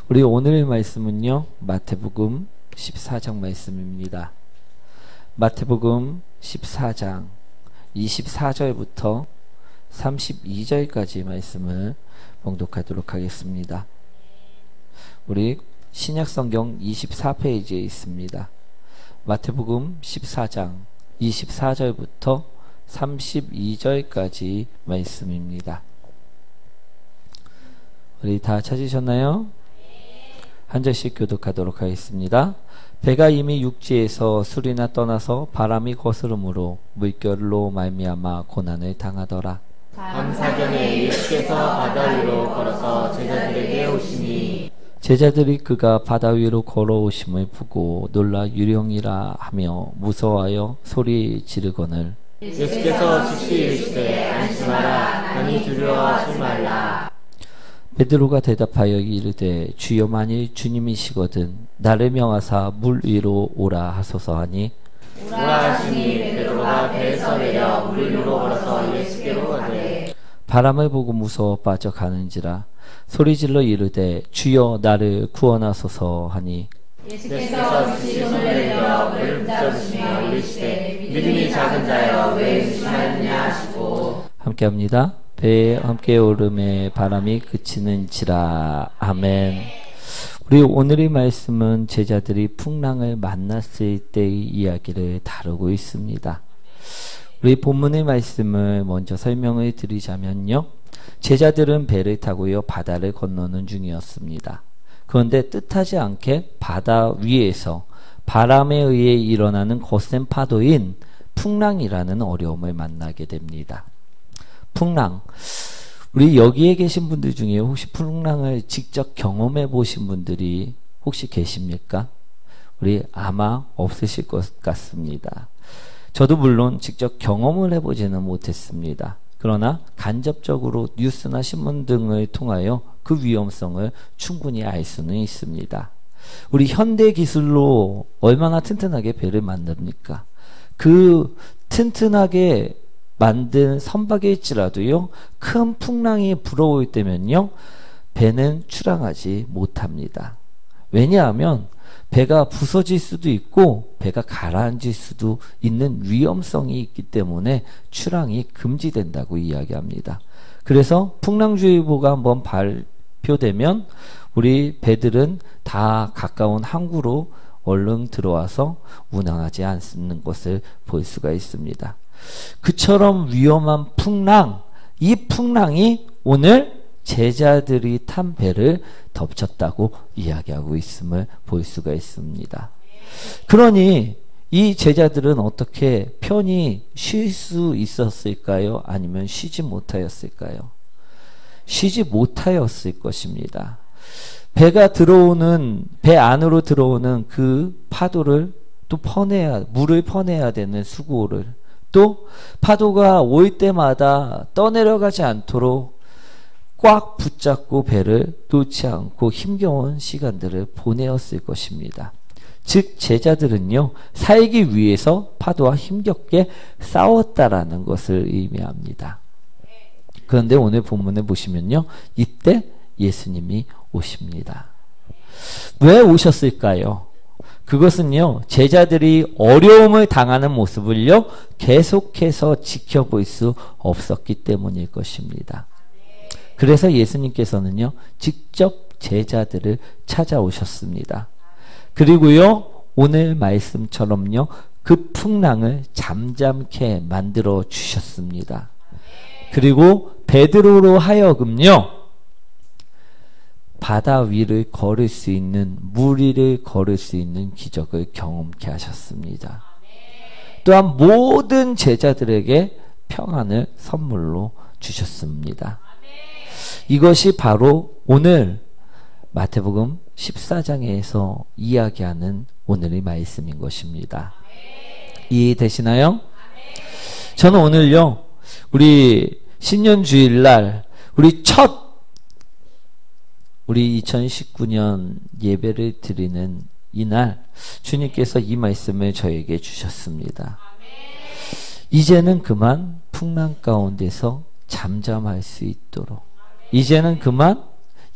우리 오늘의 말씀은요, 마태복음 14장 말씀입니다. 마태복음 14장 24절부터 32절까지 말씀을 봉독하도록 하겠습니다. 우리 신약성경 24페이지에 있습니다. 마태복음 14장 24절부터 32절까지 말씀입니다. 우리 다 찾으셨나요? 한 절씩 교독하도록 하겠습니다. 배가 이미 육지에서 술이나 떠나서 바람이 거스름으로 물결로 말미암아 고난을 당하더라. 밤사경에 예수께서 바다 위로 걸어서 제자들에게 오시니 제자들이 그가 바다 위로 걸어오심을 보고 놀라 유령이라 하며 무서워하여 소리 지르거늘 예수께서 즉시 이르시되 안심하라 많이 두려워하지 말라. 베드로가 대답하여 이르되 주여 만일 주님이시거든 나를 명하사 물 위로 오라 하소서 하니 오라 하시니 베드로가 배에서 내려 물 위로 걸어서 예수께로 가되 바람을 보고 무서워 빠져가는지라 소리질러 이르되 주여 나를 구원하소서 하니 예수께서 즉시 손을 내밀어 물을 붙잡으시며 이르시되 믿음이 작은 자여 왜 의심하느냐 하시고 함께합니다. 배에 함께 오름에 바람이 그치는지라. 아멘. 우리 오늘의 말씀은 제자들이 풍랑을 만났을 때의 이야기를 다루고 있습니다. 우리 본문의 말씀을 먼저 설명을 드리자면요, 제자들은 배를 타고요 바다를 건너는 중이었습니다. 그런데 뜻하지 않게 바다 위에서 바람에 의해 일어나는 거센 파도인 풍랑이라는 어려움을 만나게 됩니다. 풍랑, 우리 여기에 계신 분들 중에 혹시 풍랑을 직접 경험해 보신 분들이 혹시 계십니까? 우리 아마 없으실 것 같습니다. 저도 물론 직접 경험을 해보지는 못했습니다. 그러나 간접적으로 뉴스나 신문 등을 통하여 그 위험성을 충분히 알 수는 있습니다. 우리 현대 기술로 얼마나 튼튼하게 배를 만듭니까? 그 튼튼하게 만든 선박일지라도요, 큰 풍랑이 불어올 때면요 배는 출항하지 못합니다. 왜냐하면 배가 부서질 수도 있고 배가 가라앉을 수도 있는 위험성이 있기 때문에 출항이 금지된다고 이야기합니다. 그래서 풍랑주의보가 한번 발표되면 우리 배들은 다 가까운 항구로 얼른 들어와서 운항하지 않는 것을 볼 수가 있습니다. 그처럼 위험한 풍랑, 이 풍랑이 오늘 제자들이 탄 배를 덮쳤다고 이야기하고 있음을 볼 수가 있습니다. 그러니 이 제자들은 어떻게 편히 쉴 수 있었을까요? 아니면 쉬지 못하였을까요? 쉬지 못하였을 것입니다. 배 안으로 들어오는 그 파도를 또 물을 퍼내야 되는 수고를, 또 파도가 올 때마다 떠내려가지 않도록 꽉 붙잡고 배를 놓지 않고 힘겨운 시간들을 보내었을 것입니다. 즉 제자들은요 살기 위해서 파도와 힘겹게 싸웠다라는 것을 의미합니다. 그런데 오늘 본문에 보시면요, 이때 예수님이 오십니다. 왜 오셨을까요? 그것은요 제자들이 어려움을 당하는 모습을요 계속해서 지켜볼 수 없었기 때문일 것입니다. 그래서 예수님께서는요 직접 제자들을 찾아오셨습니다. 그리고요 오늘 말씀처럼요 그 풍랑을 잠잠케 만들어 주셨습니다. 그리고 베드로로 하여금요 바다 위를 걸을 수 있는, 물 위를 걸을 수 있는 기적을 경험케 하셨습니다. 또한 모든 제자들에게 평안을 선물로 주셨습니다. 이것이 바로 오늘 마태복음 14장에서 이야기하는 오늘의 말씀인 것입니다. 이해되시나요? 저는 오늘요 우리 신년주일날 우리 2019년 예배를 드리는 이날 주님께서 이 말씀을 저에게 주셨습니다. 이제는 그만 풍랑 가운데서 잠잠할 수 있도록, 이제는 그만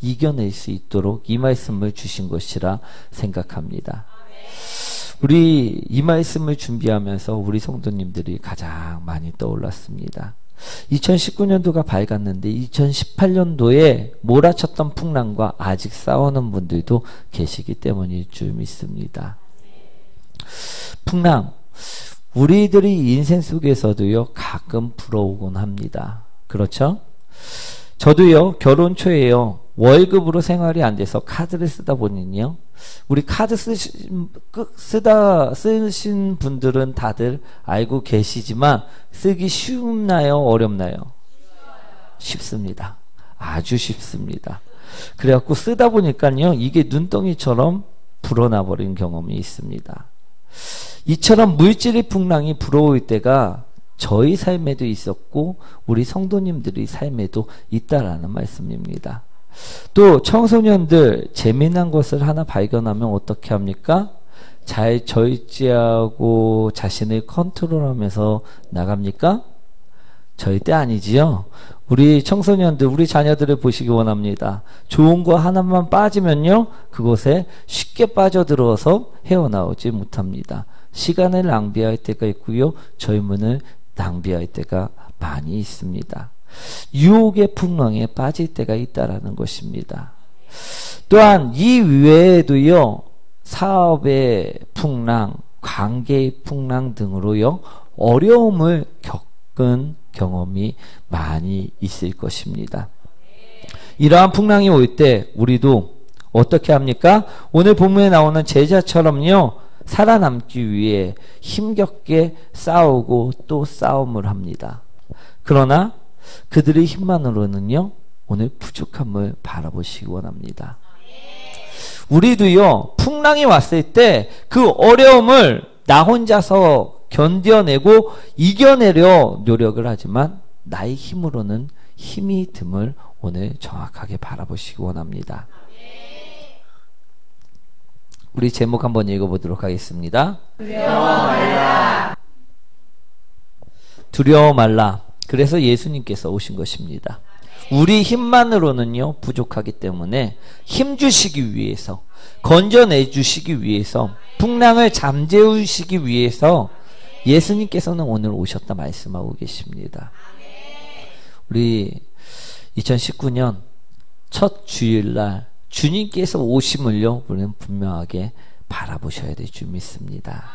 이겨낼 수 있도록 이 말씀을 주신 것이라 생각합니다. 우리 이 말씀을 준비하면서 우리 성도님들이 가장 많이 떠올랐습니다. 2019년도가 밝았는데 2018년도에 몰아쳤던 풍랑과 아직 싸우는 분들도 계시기 때문일 줄 믿습니다. 풍랑, 우리들이 인생 속에서도요 가끔 불어오곤 합니다. 그렇죠? 저도요 결혼 초에요 월급으로 생활이 안 돼서 카드를 쓰다 보니요, 우리 카드 쓰신 분들은 다들 알고 계시지만 쓰기 쉽나요? 어렵나요? 쉽습니다. 아주 쉽습니다. 그래갖고 쓰다 보니까요 이게 눈덩이처럼 불어나 버린 경험이 있습니다. 이처럼 물질의 풍랑이 불어올 때가 저희 삶에도 있었고 우리 성도님들의 삶에도 있다라는 말씀입니다. 또 청소년들 재미난 것을 하나 발견하면 어떻게 합니까? 잘 절제하고 자신을 컨트롤하면서 나갑니까? 절대 아니지요. 우리 청소년들, 우리 자녀들을 보시기 원합니다. 좋은 거 하나만 빠지면요 그곳에 쉽게 빠져들어서 헤어나오지 못합니다. 시간을 낭비할 때가 있고요 젊음을 낭비할 때가 많이 있습니다. 유혹의 풍랑에 빠질 때가 있다라는 것입니다. 또한 이 외에도요 사업의 풍랑, 관계의 풍랑 등으로요 어려움을 겪은 경험이 많이 있을 것입니다. 이러한 풍랑이 올 때 우리도 어떻게 합니까? 오늘 본문에 나오는 제자처럼요 살아남기 위해 힘겹게 싸우고 또 싸움을 합니다. 그러나 그들의 힘만으로는요 오늘 부족함을 바라보시기 원합니다. 우리도요 풍랑이 왔을 때 그 어려움을 나 혼자서 견뎌내고 이겨내려 노력을 하지만 나의 힘으로는 힘이 듦을 오늘 정확하게 바라보시기 원합니다. 우리 제목 한번 읽어보도록 하겠습니다. 두려워 말라. 두려워 말라. 그래서 예수님께서 오신 것입니다. 우리 힘만으로는요 부족하기 때문에 힘 주시기 위해서, 건져내 주시기 위해서, 풍랑을 잠재우시기 위해서 예수님께서는 오늘 오셨다 말씀하고 계십니다. 우리 2019년 첫 주일날 주님께서 오심을요 우리는 분명하게 바라보셔야 될 줄 믿습니다.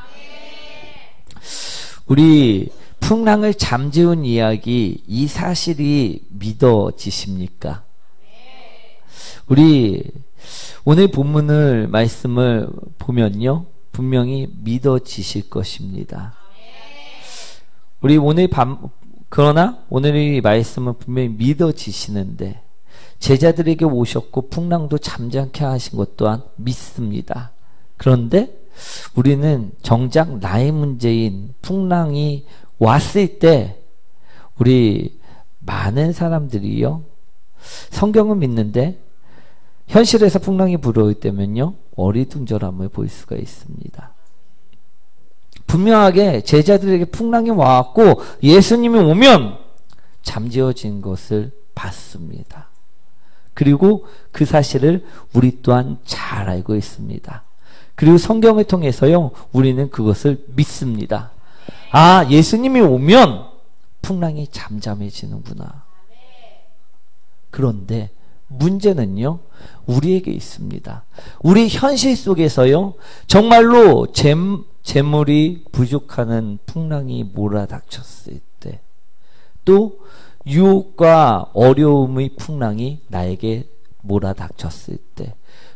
우리 풍랑을 잠재운 이야기, 이 사실이 믿어지십니까? 우리 오늘 본문을 말씀을 보면요 분명히 믿어지실 것입니다. 우리 오늘 그러나 오늘의 말씀은 분명히 믿어지시는데 제자들에게 오셨고 풍랑도 잠잠케 하신 것 또한 믿습니다. 그런데 우리는 정작 나의 문제인 풍랑이 왔을 때 우리 많은 사람들이요 성경은 믿는데 현실에서 풍랑이 불어올 때면요 어리둥절함을 볼 수가 있습니다. 분명하게 제자들에게 풍랑이 와왔고 예수님이 오면 잠재워진 것을 봤습니다. 그리고 그 사실을 우리 또한 잘 알고 있습니다. 그리고 성경을 통해서요 우리는 그것을 믿습니다. 아, 예수님이 오면 풍랑이 잠잠해지는구나. 그런데 문제는요 우리에게 있습니다. 우리 현실 속에서요 정말로 재물이 부족하는 풍랑이 몰아닥쳤을 때, 또 유혹과 어려움의 풍랑이 나에게 몰아닥쳤을 때,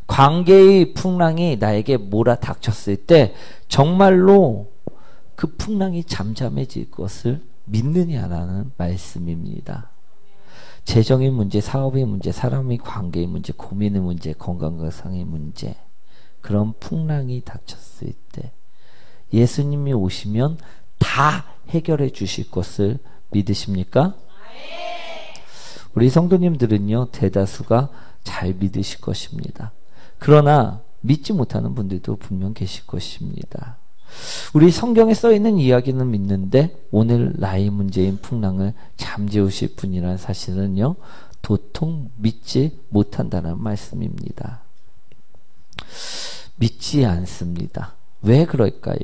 관계의 풍랑이 나에게 몰아닥쳤을 때 정말로 그 풍랑이 잠잠해질 것을 믿느냐라는 말씀입니다. 재정의 문제, 사업의 문제, 사람의 관계의 문제, 고민의 문제, 건강상의 문제, 그런 풍랑이 닥쳤을 때 예수님이 오시면 다 해결해 주실 것을 믿으십니까? 우리 성도님들은요 대다수가 잘 믿으실 것입니다. 그러나 믿지 못하는 분들도 분명 계실 것입니다. 우리 성경에 써있는 이야기는 믿는데 오늘 나의 문제인 풍랑을 잠재우실 분이라는 사실은요 도통 믿지 못한다는 말씀입니다. 믿지 않습니다. 왜 그럴까요?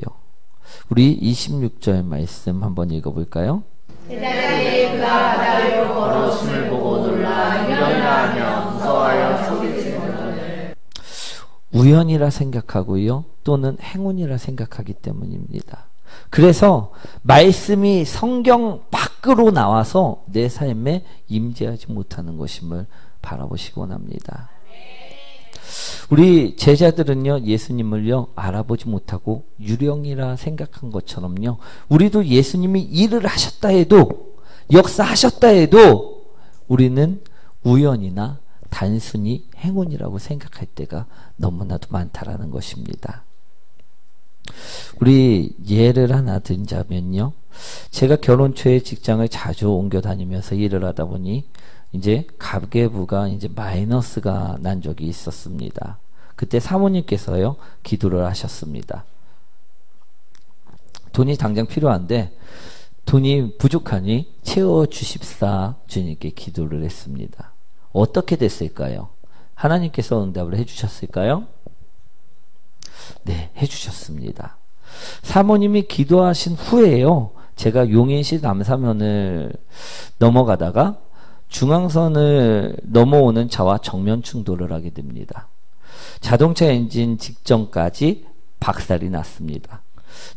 우리 26절 말씀 한번 읽어볼까요? 세상에 그가 바다로 걸어오심을 보고 놀라 우연이라 하며 무서워하여 속일지 못하는 우연이라 생각하고요, 또는 행운이라 생각하기 때문입니다. 그래서 말씀이 성경 밖으로 나와서 내 삶에 임재하지 못하는 것임을 바라보시기 원합니다. 우리 제자들은요, 예수님을요 알아보지 못하고 유령이라 생각한 것처럼요, 우리도 예수님이 일을 하셨다 해도, 역사하셨다 해도 우리는 우연이나 단순히 행운이라고 생각할 때가 너무나도 많다라는 것입니다. 우리 예를 하나 들자면요, 제가 결혼 초에 직장을 자주 옮겨 다니면서 일을 하다 보니 이제 가계부가 이제 마이너스가 난 적이 있었습니다. 그때 사모님께서요 기도를 하셨습니다. 돈이 당장 필요한데 돈이 부족하니 채워주십사 주님께 기도를 했습니다. 어떻게 됐을까요? 하나님께서 응답을 해주셨을까요? 네, 해주셨습니다. 사모님이 기도하신 후에요, 제가 용인시 남사면을 넘어가다가 중앙선을 넘어오는 차와 정면 충돌을 하게 됩니다. 자동차 엔진 직전까지 박살이 났습니다.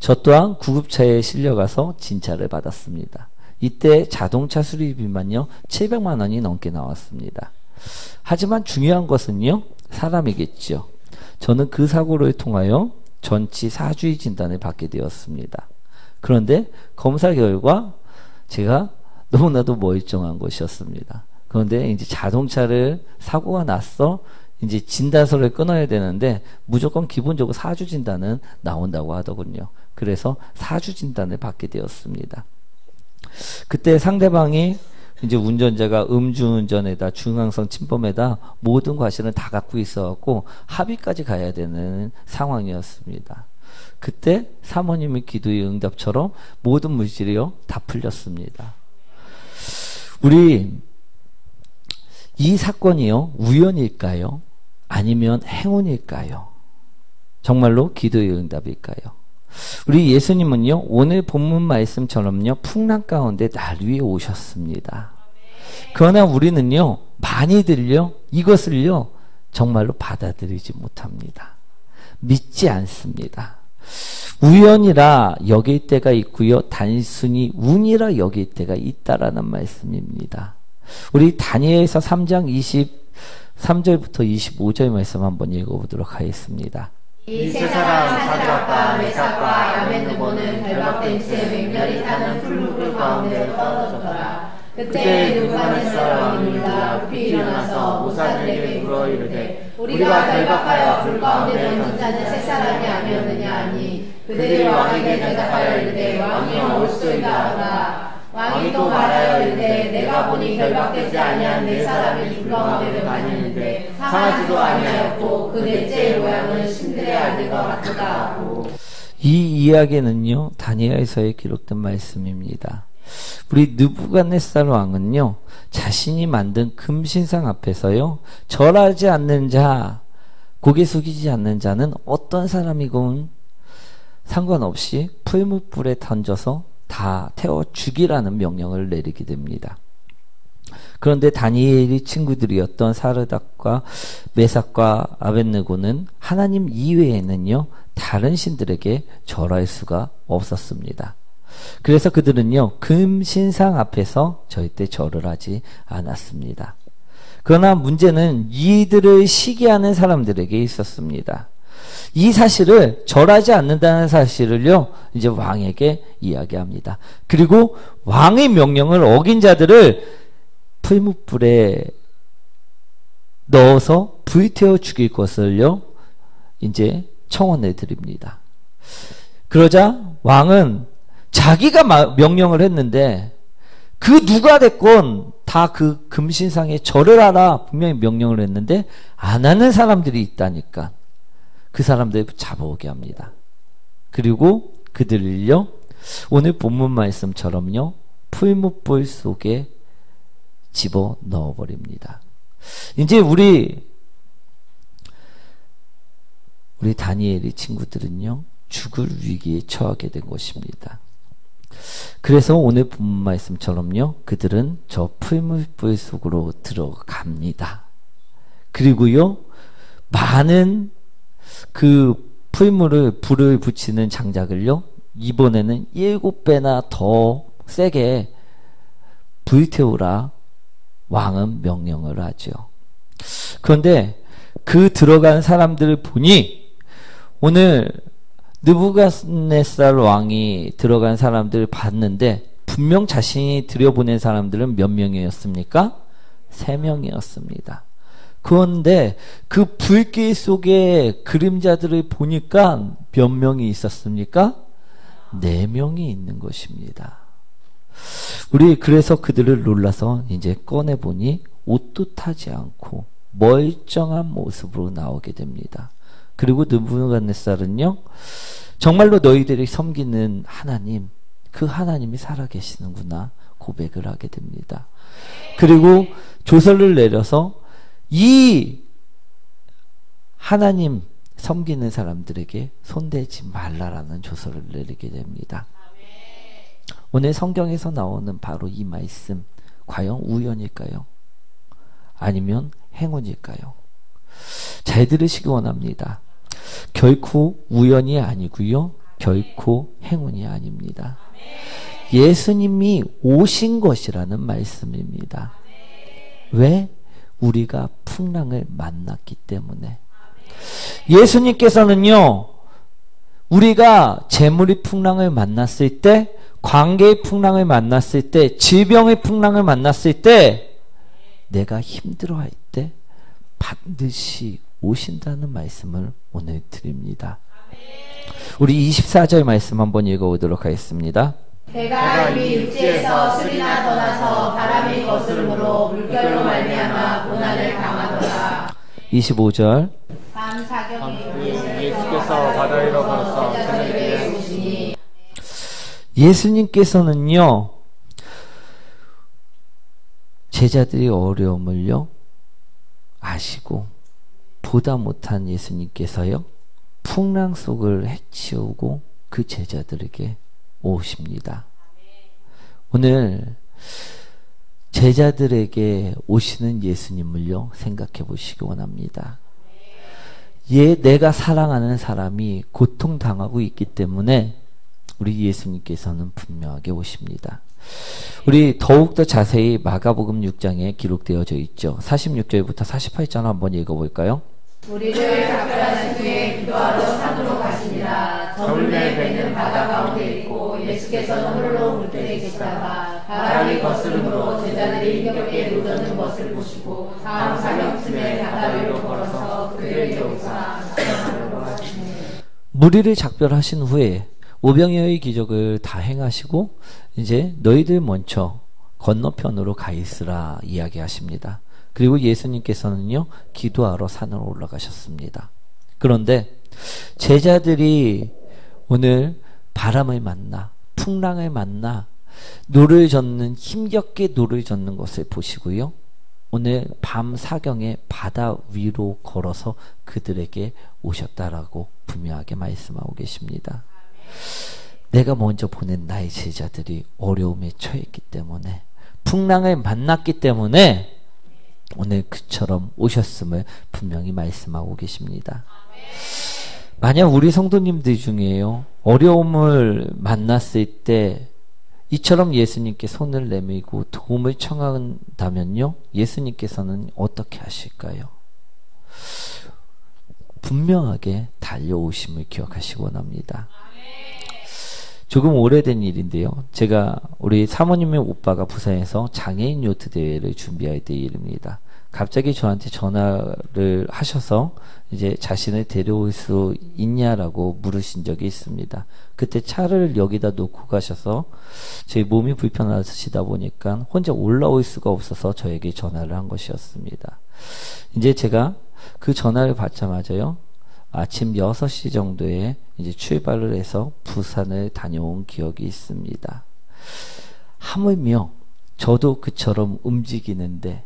저 또한 구급차에 실려가서 진찰을 받았습니다. 이때 자동차 수리비만요 700만 원이 넘게 나왔습니다. 하지만 중요한 것은요, 사람이겠죠. 저는 그 사고를 통하여 전치 4주의 진단을 받게 되었습니다. 그런데 검사 결과 제가 너무나도 멀쩡한 것이었습니다. 그런데 이제 자동차를 사고가 났어, 이제 진단서를 끊어야 되는데 무조건 기본적으로 4주 진단은 나온다고 하더군요. 그래서 4주 진단을 받게 되었습니다. 그때 상대방이 이제 운전자가 음주운전에다 중앙선 침범에다 모든 과실은 다 갖고 있어갖고 합의까지 가야 되는 상황이었습니다. 그때 사모님의 기도의 응답처럼 모든 물질이요 다 풀렸습니다. 우리 이 사건이요 우연일까요? 아니면 행운일까요? 정말로 기도의 응답일까요? 우리 예수님은요 오늘 본문 말씀처럼요 풍랑 가운데 날 위에 오셨습니다. 그러나 우리는요 많이들요 이것을요 정말로 받아들이지 못합니다. 믿지 않습니다. 우연이라 여길 때가 있고요, 단순히 운이라 여길 때가 있다라는 말씀입니다. 우리 다니엘서 3장 23절부터 25절 말씀 한번 읽어보도록 하겠습니다. 이 세 사람 사드락과 메삭과 아벤느고는 결박된 채 맹렬히 타는 풀무불 가운데로 떨어졌더라. 그때 느부갓네살 왕이 놀라 급히 일어나서 모사들에게 물어 이르되 우리가 결박하여 불 가운데 던진 자는 세 사람이 아니었느냐 하니 그들이 왕에게 대답하여 이르되 왕이여 옳소이다 하더라. 왕이 또 말하여 이르되 내가 보니 결박되지 아니한 네 사람이 불 가운데로 다니는데 상하지도 아니하였고 그 넷째의 모양은 신들의 알들과 같도다 하고. 이 이야기는요 다니엘서에 기록된 말씀입니다. 우리 느부갓네살 왕은요 자신이 만든 금신상 앞에서요 절하지 않는 자, 고개 숙이지 않는 자는 어떤 사람이건 상관없이 풀무불에 던져서 다 태워 죽이라는 명령을 내리게 됩니다. 그런데 다니엘의 친구들이었던 사르닥과 메삭과 아벤느고는 하나님 이외에는요 다른 신들에게 절할 수가 없었습니다. 그래서 그들은요 금신상 앞에서 절대 절을 하지 않았습니다. 그러나 문제는 이들을 시기하는 사람들에게 있었습니다. 이 사실을 절하지 않는다는 사실을요 이제 왕에게 이야기합니다. 그리고 왕의 명령을 어긴 자들을 풀무불에 넣어서 불태워 죽일 것을요 이제 청원해 드립니다. 그러자 왕은 자기가 명령을 했는데 그 누가 됐건 다 그 금신상에 절을 하라 분명히 명령을 했는데 안 하는 사람들이 있다니까 그 사람들을 잡아오게 합니다. 그리고 그들을요 오늘 본문 말씀처럼요 풀무불 속에 집어 넣어버립니다. 이제 우리 다니엘의 친구들은요, 죽을 위기에 처하게 된 것입니다. 그래서 오늘 본문 말씀처럼요, 그들은 저 풀무불 속으로 들어갑니다. 그리고요, 많은 그 불을 붙이는 장작을요, 이번에는 7배나 더 세게 불태우라 왕은 명령을 하죠. 그런데 그 들어간 사람들을 보니 오늘 느부갓네살 왕이 들어간 사람들을 봤는데 분명 자신이 들여보낸 사람들은 몇 명이었습니까? 3명이었습니다. 그런데 그 불길 속에 그림자들을 보니까 몇 명이 있었습니까? 4명이 있는 것입니다. 우리 그래서 그들을 놀라서 이제 꺼내보니 옷도 타지 않고 멀쩡한 모습으로 나오게 됩니다. 그리고 느부갓네살은요, 정말로 너희들이 섬기는 하나님, 그 하나님이 살아계시는구나 고백을 하게 됩니다. 그리고 조서를 내려서 이 하나님 섬기는 사람들에게 손대지 말라라는 조서를 내리게 됩니다. 오늘 성경에서 나오는 바로 이 말씀, 과연 우연일까요? 아니면 행운일까요? 잘 들으시기 원합니다. 결코 우연이 아니고요, 결코 행운이 아닙니다. 예수님이 오신 것이라는 말씀입니다. 왜? 우리가 풍랑을 만났기 때문에. 예수님께서는요, 우리가 재물의 풍랑을 만났을 때, 관계의 풍랑을 만났을 때, 질병의 풍랑을 만났을 때, 내가 힘들어할 때 반드시 오신다는 말씀을 오늘 드립니다. 우리 24절 말씀 한번 읽어보도록 하겠습니다. 배가 이미 육지에서 술이나 떠나서 바람이 거스름으로 물결로 말미암아 고난을 당하더라. 25절. 밤 사경에 예수께서 바다 위로 걸어서 제자들에게 오시니. 예수님께서는요, 제자들의 어려움을요 아시고 보다 못한 예수님께서요 풍랑 속을 헤치우고 그 제자들에게 오십니다. 오늘 제자들에게 오시는 예수님을요 생각해 보시기 원합니다. 내가 사랑하는 사람이 고통당하고 있기 때문에 우리 예수님께서는 분명하게 오십니다. 우리 더욱더 자세히 마가복음 6장에 기록되어져 있죠. 46절부터 48절 한번 읽어볼까요? 우리를 작별하신 후에 기도하러 산으로 가시니라. 저물매 뱉는 바다 가운데 있고 예수께서는 홀로 물들에 계시다가 바람이 거스름으로 제자들이 힘겹게 노젓는 것을 보시고 다음 사경쯤에 바다 위로 걸어서 그들에게 오사 작별하려고 하시니. 무리를 작별하신 후에 오병이어의 기적을 다 행하시고 이제 너희들 먼저 건너편으로 가 있으라 이야기하십니다. 그리고 예수님께서는요 기도하러 산으로 올라가셨습니다. 그런데 제자들이 오늘 바람을 만나 풍랑을 만나 노를 젓는 힘겹게 노를 젓는 것을 보시고요, 오늘 밤 사경에 바다 위로 걸어서 그들에게 오셨다라고 분명하게 말씀하고 계십니다. 내가 먼저 보낸 나의 제자들이 어려움에 처했기 때문에, 풍랑을 만났기 때문에 오늘 그처럼 오셨음을 분명히 말씀하고 계십니다. 만약 우리 성도님들 중에요 어려움을 만났을 때 이처럼 예수님께 손을 내밀고 도움을 청한다면요, 예수님께서는 어떻게 하실까요? 분명하게 달려오심을 기억하시기 원합니다. 조금 오래된 일인데요, 제가 우리 사모님의 오빠가 부산에서 장애인 요트 대회를 준비할 때 일입니다. 갑자기 저한테 전화를 하셔서 이제 자신을 데려올 수 있냐라고 물으신 적이 있습니다. 그때 차를 여기다 놓고 가셔서 제 몸이 불편하시다 보니까 혼자 올라올 수가 없어서 저에게 전화를 한 것이었습니다. 이제 제가 그 전화를 받자마자요, 아침 6시 정도에 이제 출발을 해서 부산을 다녀온 기억이 있습니다. 하물며 저도 그처럼 움직이는데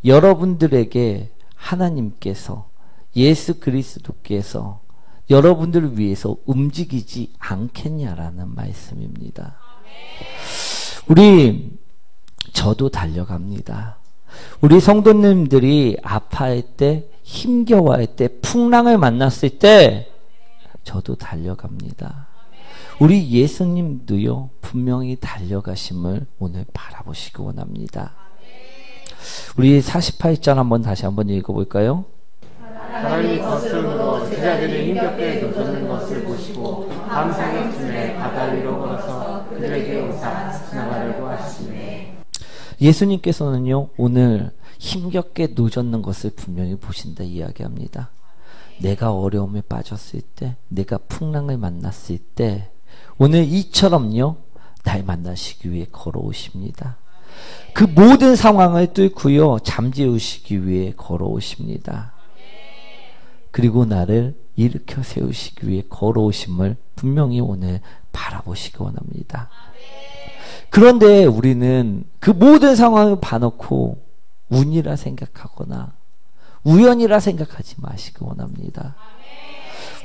여러분들에게 하나님께서 예수 그리스도께서 여러분들을 위해서 움직이지 않겠냐라는 말씀입니다. 저도 달려갑니다. 우리 성도님들이 아파할 때, 힘겨워할 때, 풍랑을 만났을 때 저도 달려갑니다. 우리 예수님도요, 분명히 달려가심을 오늘 바라보시기 원합니다. 우리 48절 다시 한번 읽어볼까요? 하나님이 거스름으로 제자들이 힘겹게 노젓는 것을 보시고 밤사경쯤에 바다 위로 걸어서 그들에게 오사 지나가려고 하시네. 예수님께서는요, 오늘 힘겹게 노젓는 것을 분명히 보신다 이야기합니다. 내가 어려움에 빠졌을 때, 내가 풍랑을 만났을 때 오늘 이처럼요, 날 만나시기 위해 걸어오십니다. 그 모든 상황을 뚫고요, 잠재우시기 위해 걸어오십니다. 그리고 나를 일으켜 세우시기 위해 걸어오심을 분명히 오늘 바라보시기 원합니다. 그런데 우리는 그 모든 상황을 봐놓고 운이라 생각하거나 우연이라 생각하지 마시기 원합니다.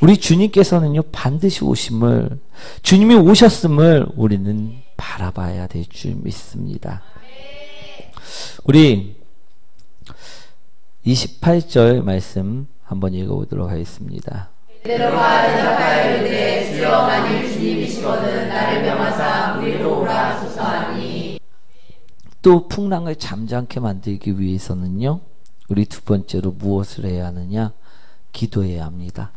우리 주님께서는요, 반드시 오심을, 주님이 오셨음을 우리는 바라봐야 될 줄 믿습니다. 우리 28절 말씀 한번 읽어보도록 하겠습니다. 베드로가 대답하여 이르되 주여 만일 주님이시거든 나를 명하사 우리로 오라 하소서하니. 또 풍랑을 잠잠케 만들기 위해서는요, 우리 두 번째로 무엇을 해야 하느냐? 기도해야 합니다.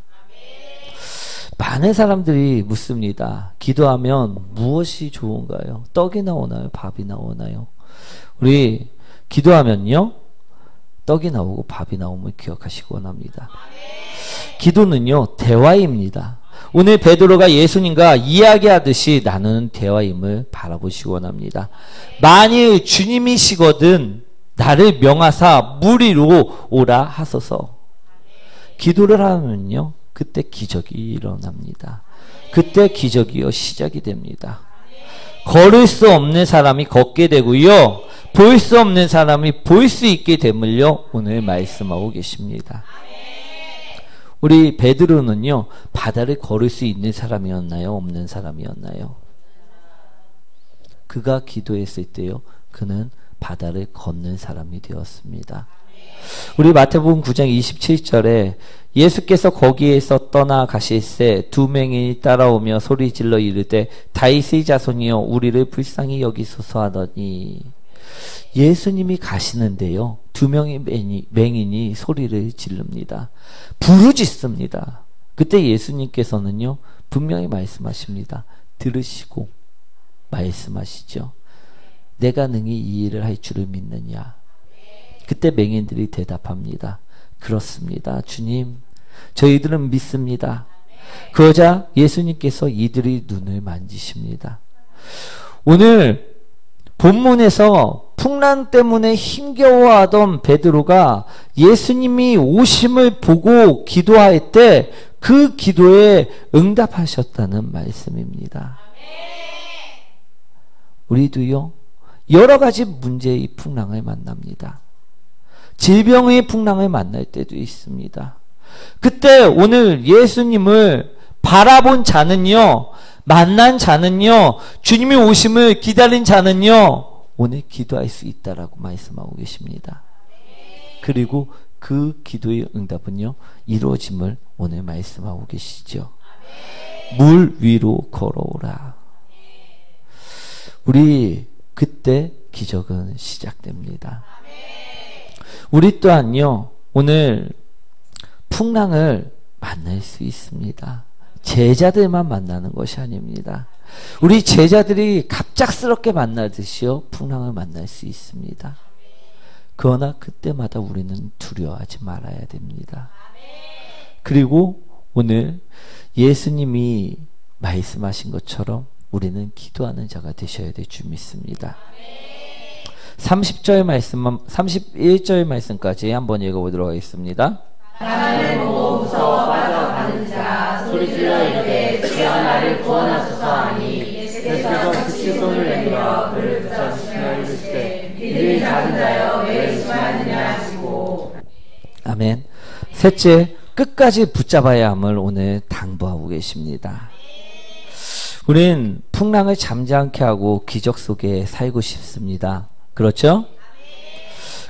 많은 사람들이 묻습니다. 기도하면 무엇이 좋은가요? 떡이 나오나요? 밥이 나오나요? 우리 기도하면요, 떡이 나오고 밥이 나옴을 기억하시기 원합니다. 기도는요, 대화입니다. 오늘 베드로가 예수님과 이야기하듯이 나누는 대화임을 바라보시기 원합니다. 만일 주님이시거든 나를 명하사 무리로 오라 하소서. 기도를 하면요, 그때 기적이 일어납니다. 그때 기적이요, 시작이 됩니다. 걸을 수 없는 사람이 걷게 되고요, 볼 수 없는 사람이 볼 수 있게 됨을요, 오늘 말씀하고 계십니다. 우리 베드로는요, 바다를 걸을 수 있는 사람이었나요? 없는 사람이었나요? 그가 기도했을 때요, 그는 바다를 걷는 사람이 되었습니다. 우리 마태복음 9장 27절에 예수께서 거기에서 떠나가실새 두 맹인이 따라오며 소리질러 이르되 다윗의 자손이여 우리를 불쌍히 여기소서 하더니, 예수님이 가시는데요, 두 명의 맹인이 소리를 지릅니다. 부르짖습니다. 그때 예수님께서는요, 분명히 말씀하십니다. 들으시고 말씀하시죠. 내가 능히 이 일을 할 줄을 믿느냐? 그때 맹인들이 대답합니다. 그렇습니다. 주님, 저희들은 믿습니다. 그러자 예수님께서 이들의 눈을 만지십니다. 오늘 본문에서 풍랑 때문에 힘겨워하던 베드로가 예수님이 오심을 보고 기도할 때 그 기도에 응답하셨다는 말씀입니다. 우리도요, 여러 가지 문제의 풍랑을 만납니다. 질병의 풍랑을 만날 때도 있습니다. 그때 오늘 예수님을 바라본 자는요, 만난 자는요, 주님이 오심을 기다린 자는요, 오늘 기도할 수 있다라고 말씀하고 계십니다. 그리고 그 기도의 응답은요, 이루어짐을 오늘 말씀하고 계시죠. 물 위로 걸어오라. 우리 그때 기적은 시작됩니다. 우리 또한요, 오늘 풍랑을 만날 수 있습니다. 제자들만 만나는 것이 아닙니다. 우리 제자들이 갑작스럽게 만나듯이요, 풍랑을 만날 수 있습니다. 그러나 그때마다 우리는 두려워하지 말아야 됩니다. 그리고 오늘 예수님이 말씀하신 것처럼 우리는 기도하는 자가 되셔야 될 줄 믿습니다. 30절 말씀만, 31절 말씀까지 한번 읽어보도록 하겠습니다. 하나님을 보고 무서워 빠져가는 자 소리질러 이르되 주여 나를 구원하소서 하니 예수께서 즉시 손을 내밀어 그를 붙잡으시며 이르시되 작은 자여 왜 의심하느냐 하시고. 아멘. 셋째, 끝까지 붙잡아야 함을 오늘 당부하고 계십니다. 우린 풍랑을 잠잠케 하고 기적 속에 살고 싶습니다. 그렇죠?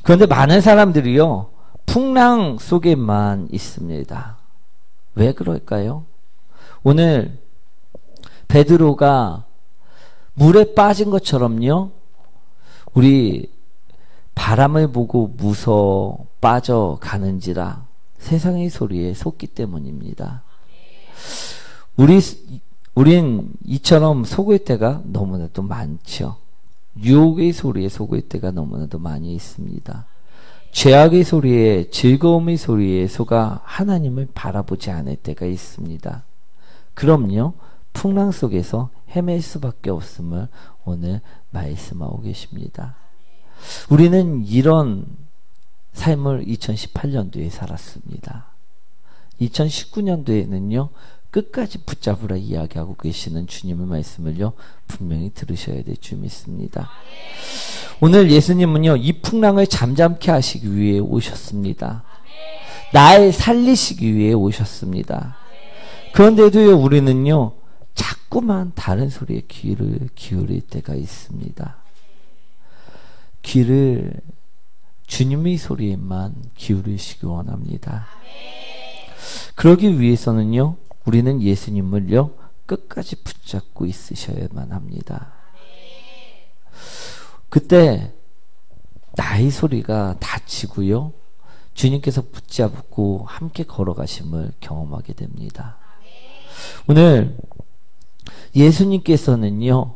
그런데 많은 사람들이요, 풍랑 속에만 있습니다. 왜 그럴까요? 오늘 베드로가 물에 빠진 것처럼요, 우리 바람을 보고 무서워 빠져가는지라 세상의 소리에 속기 때문입니다. 우린 이처럼 속을 때가 너무나도 많죠. 유혹의 소리에 속을 때가 너무나도 많이 있습니다. 죄악의 소리에, 즐거움의 소리에 속아 하나님을 바라보지 않을 때가 있습니다. 그럼요, 풍랑 속에서 헤맬 수밖에 없음을 오늘 말씀하고 계십니다. 우리는 이런 삶을 2018년도에 살았습니다. 2019년도에는요, 끝까지 붙잡으라 이야기하고 계시는 주님의 말씀을요, 분명히 들으셔야 될 줄 믿습니다. 오늘 예수님은요, 이 풍랑을 잠잠케 하시기 위해 오셨습니다. 날 살리시기 위해 오셨습니다. 그런데도요, 우리는요, 자꾸만 다른 소리에 귀를 기울일 때가 있습니다. 귀를 주님의 소리에만 기울이시기 원합니다. 그러기 위해서는요, 우리는 예수님을요, 끝까지 붙잡고 있으셔야만 합니다. 그때 나의 소리가 닫히고요, 주님께서 붙잡고 함께 걸어가심을 경험하게 됩니다. 오늘 예수님께서는요,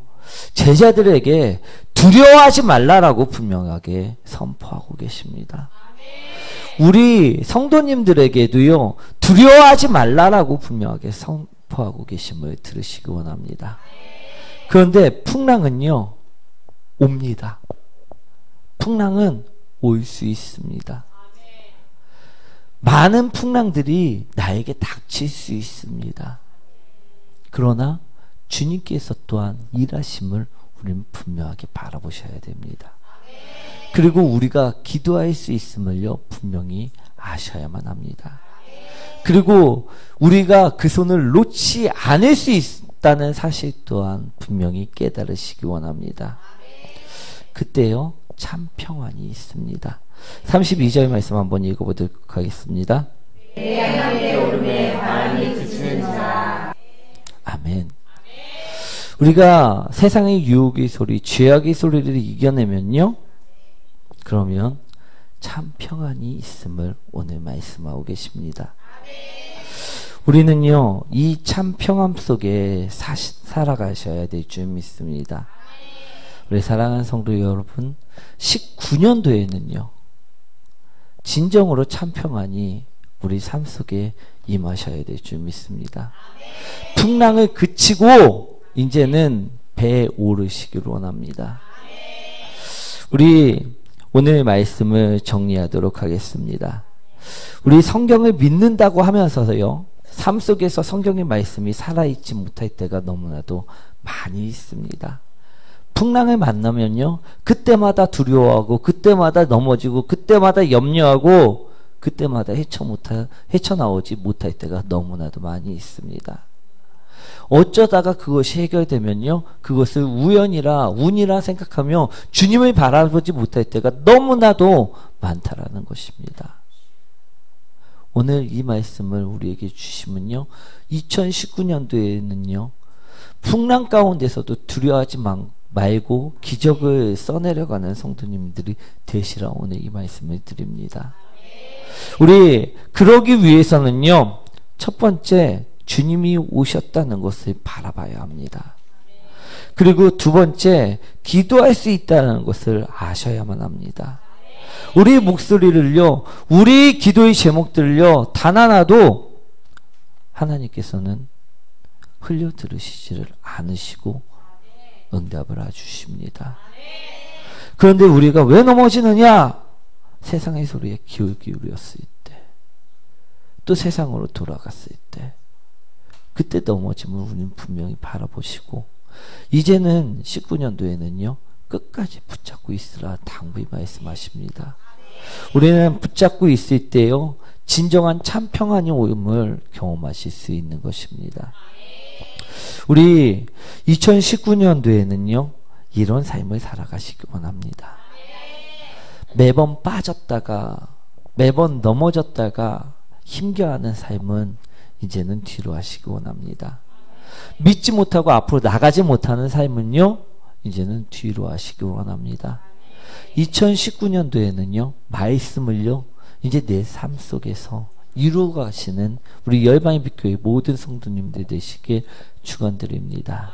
제자들에게 두려워하지 말라라고 분명하게 선포하고 계십니다. 우리 성도님들에게도요, 두려워하지 말라라고 분명하게 선포하고 계심을 들으시기 원합니다. 그런데 풍랑은요, 옵니다. 풍랑은 올 수 있습니다. 많은 풍랑들이 나에게 닥칠 수 있습니다. 그러나 주님께서 또한 일하심을 우리는 분명하게 바라보셔야 됩니다. 그리고 우리가 기도할 수 있음을요, 분명히 아셔야만 합니다. 그리고 우리가 그 손을 놓지 않을 수 있다는 사실 또한 분명히 깨달으시기 원합니다. 그때요, 참 평안이 있습니다. 32절 말씀 한번 읽어보도록 하겠습니다. 내 하나님의 오름에 바람이 그치는지라. 아멘. 우리가 세상의 유혹의 소리, 죄악의 소리를 이겨내면요, 그러면 참 평안이 있음을 오늘 말씀하고 계십니다. 우리는요, 이 참 평안 속에 살아가셔야 될 줄 믿습니다. 우리 사랑하는 성도 여러분, 19년도에는요, 진정으로 참 평안이 우리 삶 속에 임하셔야 될 줄 믿습니다. 풍랑을 그치고 이제는 배에 오르시길 원합니다. 우리 오늘 말씀을 정리하도록 하겠습니다. 우리 성경을 믿는다고 하면서요, 삶 속에서 성경의 말씀이 살아있지 못할 때가 너무나도 많이 있습니다. 풍랑을 만나면요, 그때마다 두려워하고, 그때마다 넘어지고, 그때마다 염려하고, 그때마다 헤쳐나오지 못할 때가 너무나도 많이 있습니다. 어쩌다가 그것이 해결되면요, 그것을 우연이라 운이라 생각하며 주님을 바라보지 못할 때가 너무나도 많다라는 것입니다. 오늘 이 말씀을 우리에게 주시면요, 2019년도에는요, 풍랑 가운데서도 두려워하지 말고 기적을 써내려가는 성도님들이 되시라 오늘 이 말씀을 드립니다. 우리 그러기 위해서는요, 첫 번째, 주님이 오셨다는 것을 바라봐야 합니다. 그리고 두 번째, 기도할 수 있다는 것을 아셔야만 합니다. 우리 목소리를요, 우리 기도의 제목들을요, 단 하나도 하나님께서는 흘려 들으시지를 않으시고 응답을 해주십니다. 그런데 우리가 왜 넘어지느냐? 세상의 소리에 귀를 기울였을 때, 또 세상으로 돌아갔을 때, 그때 넘어짐을 우리는 분명히 바라보시고, 이제는 19년도에는요, 끝까지 붙잡고 있으라 당부히 말씀하십니다. 우리는 붙잡고 있을 때요 진정한 참 평안이 오음을 경험하실 수 있는 것입니다. 우리 2019년도에는요 이런 삶을 살아가시기 원합니다. 매번 빠졌다가 매번 넘어졌다가 힘겨워하는 삶은 이제는 뒤로 하시기 원합니다. 믿지 못하고 앞으로 나가지 못하는 삶은요 이제는 뒤로 하시기 원합니다. 2019년도에는요 말씀을요 이제 내 삶 속에서 이루어 가시는 우리 열방의 빛교회 모든 성도님들 되시길 축원드립니다.